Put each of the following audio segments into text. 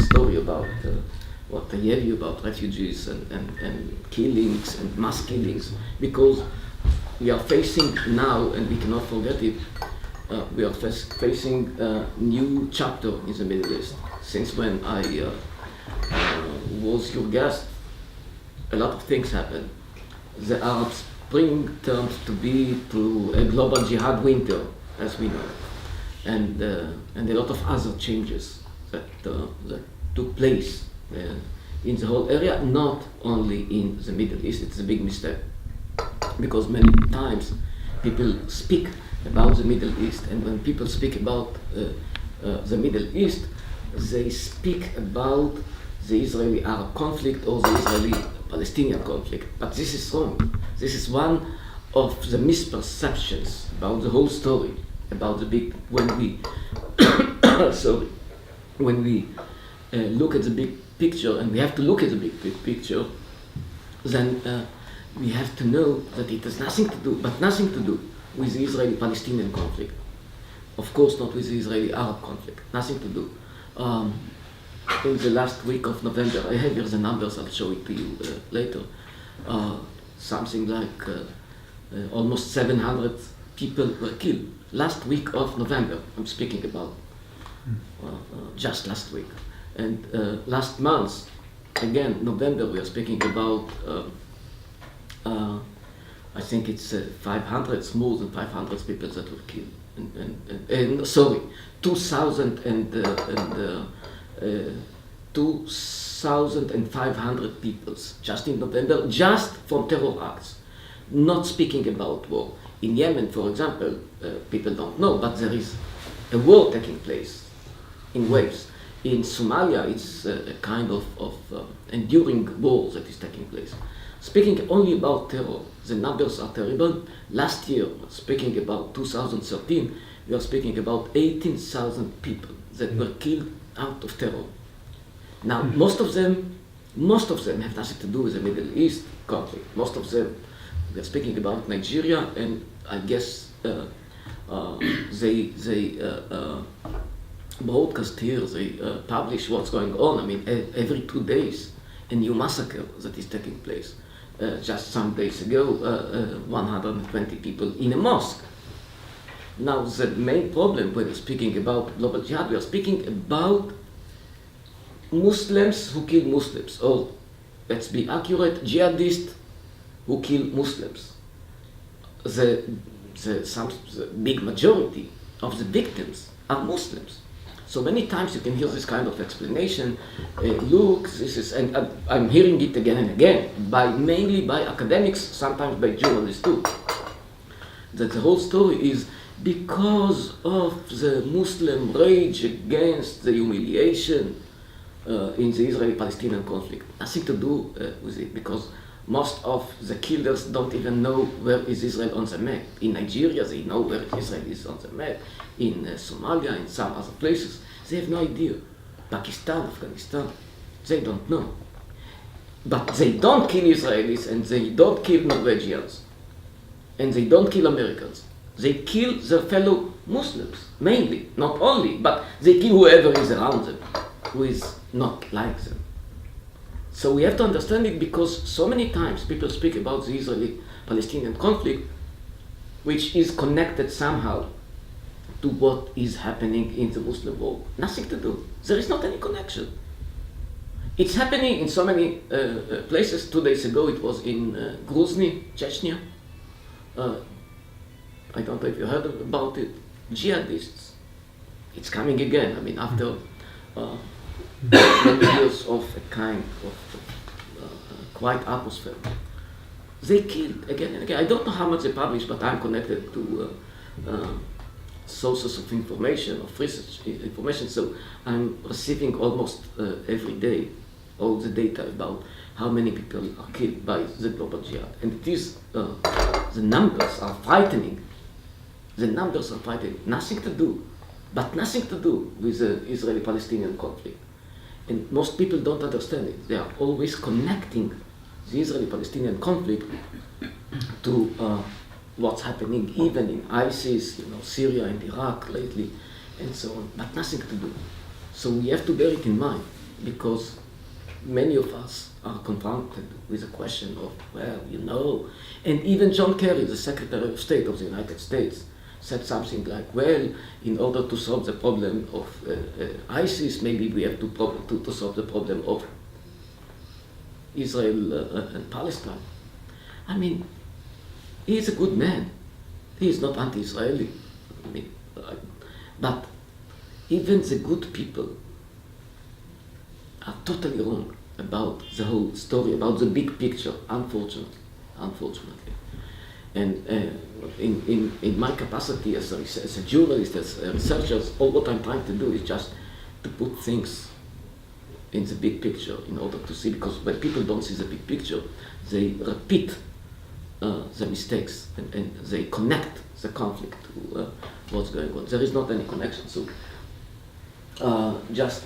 story about what I tell you about refugees and killings and mass killings, because we are facing now, and we cannot forget it, we are facing a new chapter in the Middle East. Since when I was your guest, a lot of things happened. The Arab Spring turned to a global jihad winter, as we know, and a lot of other changes that took place in the whole area, not only in the Middle East. It's a big mistake, because many times people speak about the Middle East, and when people speak about the Middle East, they speak about the Israeli-Arab conflict or the Israeli-Palestinian conflict. But this is wrong. This is one of the misperceptions about the whole story, about the big, when we look at the big picture, and we have to look at the big picture, then we have to know that it has nothing to do with the Israeli-Palestinian conflict. Of course, not with the Israeli-Arab conflict. Nothing to do. In the last week of November, I have here the numbers, I'll show it to you later. Something like almost 700 people were killed. Last week of November, I'm speaking about just last week. And last month, again, November, we are speaking about, I think it's 500, more than 500 people that were killed. And 2,500 people just in November, just from terror acts. Not speaking about war. In Yemen, for example, people don't know, but there is a war taking place in waves. In Somalia, it's a kind of enduring war that is taking place. Speaking only about terror, the numbers are terrible. Last year, speaking about 2013, we are speaking about 18,000 people that were killed out of terror. Now, most of them have nothing to do with the Middle East conflict. Most of them, we are speaking about Nigeria, and I guess they broadcast here, they publish what's going on. I mean, every 2 days, a new massacre that is taking place. Just some days ago, 120 people in a mosque. Now, the main problem when we're speaking about global jihad, we are speaking about Muslims who kill Muslims, or let's be accurate, jihadists who kill Muslims. The big majority of the victims are Muslims. So many times you can hear this kind of explanation. Look, this is, and I'm hearing it again and again, mainly by academics, sometimes by journalists too, that the whole story is because of the Muslim rage against the humiliation in the Israeli-Palestinian conflict. Nothing to do with it, because most of the killers don't even know where is Israel on the map. In Nigeria, they know where Israel is on the map. In Somalia, in some other places, they have no idea. Pakistan, Afghanistan, they don't know. But they don't kill Israelis, and they don't kill Norwegians, and they don't kill Americans. They kill their fellow Muslims, mainly, not only, but they kill whoever is around them, who is not like them. So we have to understand it, because so many times people speak about the Israeli-Palestinian conflict, which is connected somehow to what is happening in the Muslim world. Nothing to do. There is not any connection. It's happening in so many places. 2 days ago it was in Grozny, Chechnya. I don't know if you heard about it. Jihadists. It's coming again. I mean, after many years of a kind of quiet atmosphere. They killed again and again. I don't know how much they publish, but I'm connected to sources of information, of research information, so I'm receiving almost every day all the data about how many people are killed by the global jihad. And it is, the numbers are frightening. The numbers are frightening. Nothing to do with the Israeli-Palestinian conflict. And most people don't understand it. They are always connecting the Israeli-Palestinian conflict to what's happening even in ISIS, Syria and Iraq lately, and so on, but nothing to do. So we have to bear it in mind. because many of us are confronted with the question of, and even John Kerry, the Secretary of State of the United States, said something like, in order to solve the problem of ISIS, maybe we have to solve the problem of Israel and Palestine. I mean, he is a good man. He is not anti-Israeli. But even the good people are totally wrong about the whole story, about the big picture, unfortunately. And in my capacity as a journalist, as a researcher, all what I'm trying to do is just to put things in the big picture in order to see, because when people don't see the big picture, they repeat the mistakes and they connect the conflict to what's going on. There is not any connection. So just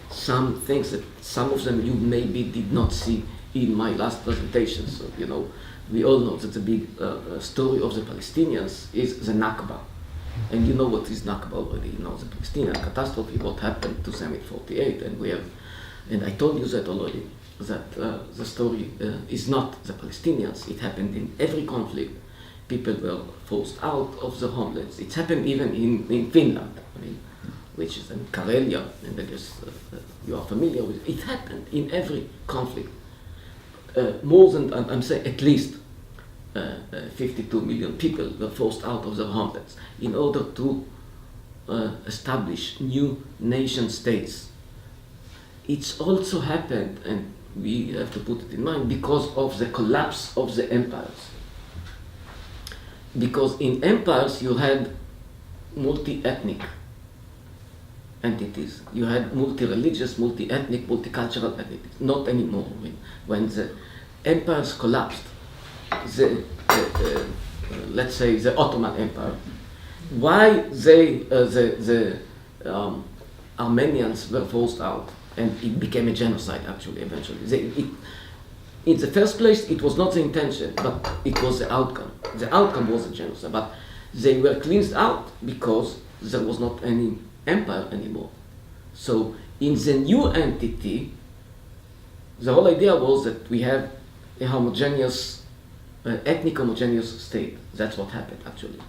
some things that some of them you maybe did not see in my last presentation. So, we all know that the big story of the Palestinians is the Nakba. And you know what is Nakba already. You know the Palestinian catastrophe, what happened to them in 48. And I told you that already, that the story is not the Palestinians. It happened in every conflict. People were forced out of their homelands. It's happened even in Finland, which is in Karelia, and I guess you are familiar with it. It happened in every conflict. More than, I'm saying at least 52 million people were forced out of their homelands in order to establish new nation states. It's also happened, and we have to put it in mind, because of the collapse of the empires. Because in empires you had multi-ethnic entities. You had multi-religious, multi-ethnic, multicultural entities. Not anymore. When the empires collapsed, let's say the Ottoman Empire, why the Armenians were forced out, and it became a genocide actually eventually. In the first place, it was not the intention, but it was the outcome. The outcome was a genocide, but they were cleansed out because there was not any empire anymore. So in the new entity, the whole idea was that we have a homogeneous, ethnic homogeneous state. That's what happened actually.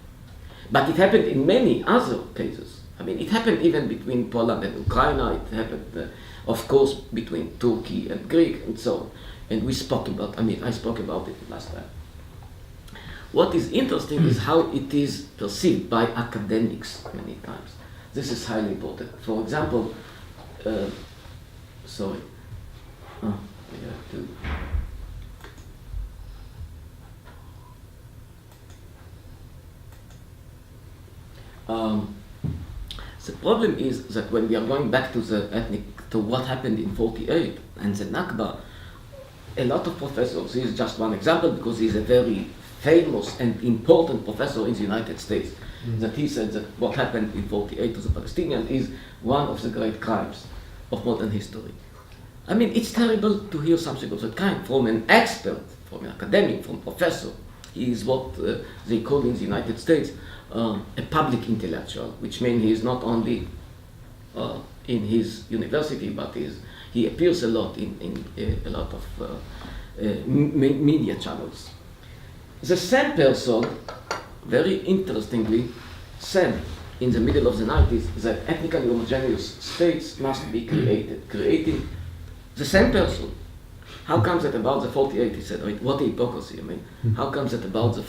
But it happened in many other cases. It happened even between Poland and Ukraine. It happened, of course, between Turkey and Greek and so on. And we spoke about, I spoke about it last time. What is interesting is how it is perceived by academics many times. This is highly important. For example, the problem is that when we are going back to what happened in 48 and the Nakba, a lot of professors, this is just one example because he's a very famous and important professor in the United States, that he said that what happened in 48 to the Palestinians is one of the great crimes of modern history. It's terrible to hear something of that kind from an expert, from an academic, from a professor. He is what they call in the United States a public intellectual, which means he is not only in his university, but he appears a lot in a lot of media channels. The same person, very interestingly, said in the middle of the 90s that ethnically homogeneous states must be created. Creating the same person. How comes that about the 48 he said, what a hypocrisy, how comes that about the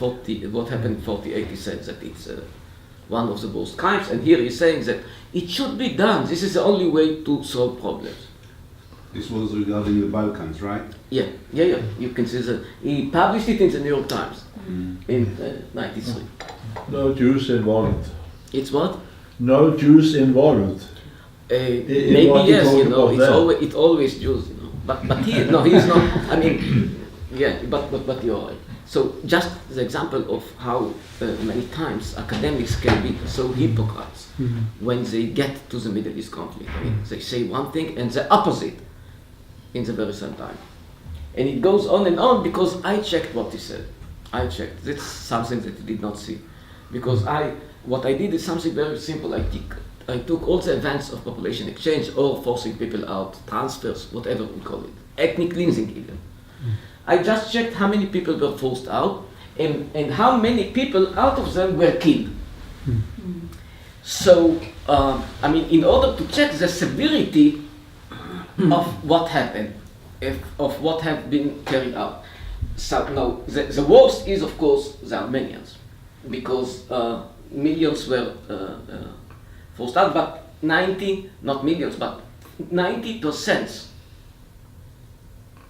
what happened in 48 he said that it's one of the worst crimes, and here he's saying that it should be done, this is the only way to solve problems. This was regarding the Balkans, right? Yeah. You can see that he published it in the New York Times in 93. No Jews involved. It's what? No Jews involved. Maybe yes, it's always Jews, But he is not. But you're right. So just the example of how many times academics can be so hypocrites when they get to the Middle East conflict. They say one thing and the opposite in the very same time. And it goes on and on because I checked what he said. I checked. That's something that he did not see. Because what I did is something very simple. I I took all the events of population exchange or forcing people out, transfers, whatever we call it, ethnic cleansing even. I just checked how many people were forced out and how many people out of them were killed. So, I mean, in order to check the severity of what happened, of what have been carried out. So now, the worst is, of course, the Armenians, because millions were forced out, but not millions, but 90%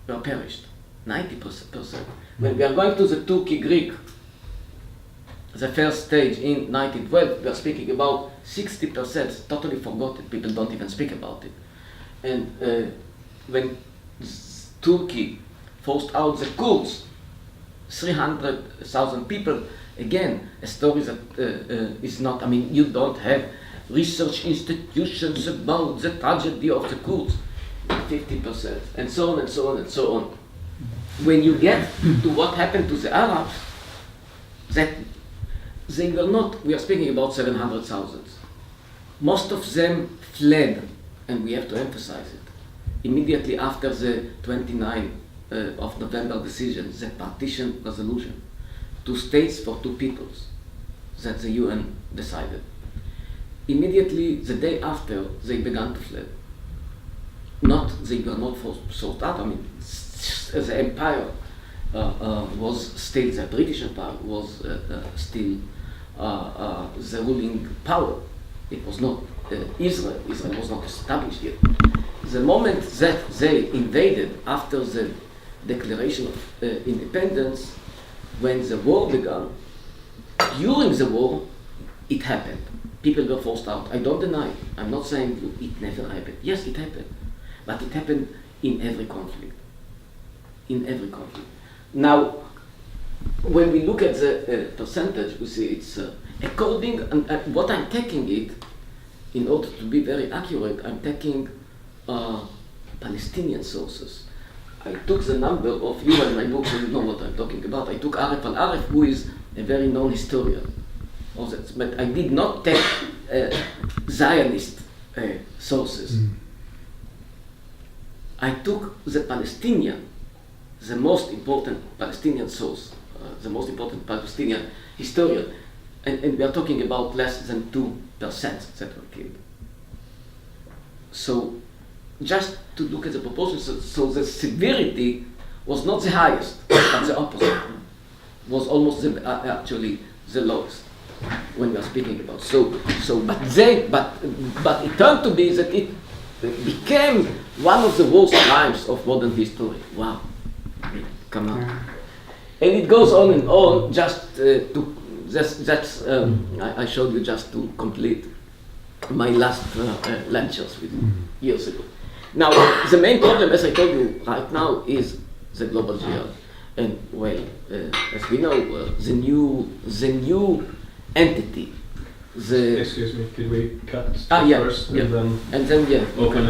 were perished. 90%. When we are going to the Turkey-Greek, the first stage in 1912, we are speaking about 60%, totally forgotten. People don't even speak about it. And when Turkey forced out the Kurds, 300,000 people, again, a story that is not, I mean, you don't have research institutions about the tragedy of the Kurds, 50%, and so on and so on and so on. When you get to what happened to the Arabs, that they were not, we are speaking about 700,000. Most of them fled, and we have to emphasize it, immediately after the 29 of November decision, the partition resolution, 2 states for 2 peoples that the UN decided. Immediately the day after, they began to flee. They were not forced out. I mean, the empire was still, the British Empire was still the ruling power. It was not Israel. Israel was not established yet. The moment that they invaded after the declaration of independence, when the war began, during the war, it happened. People were forced out. I don't deny it. I'm not saying it never happened. Yes, it happened. But it happened in every conflict. In every conflict. Now, when we look at the percentage, we see it's according, and what I'm taking it, in order to be very accurate, I'm taking Palestinian sources. I took the number of, you in my book, so you know what I'm talking about. I took Aref al-Aref, who is a very known historian of that, but I did not take Zionist sources. I took the Palestinian, the most important Palestinian source, the most important Palestinian historian, and we are talking about less than 2% that were killed. So, just to look at the proportions, so the severity was not the highest, but the opposite was almost actually the lowest when we are speaking about. But it turned to be that it became one of the worst crimes of modern history. Wow, come on, and it goes on and on. I showed you just to complete my last lectures with years ago. Now, the main problem, as I told you right now, is the global jihad. And well, as we know, the new entity, Excuse me, could we cut first and then open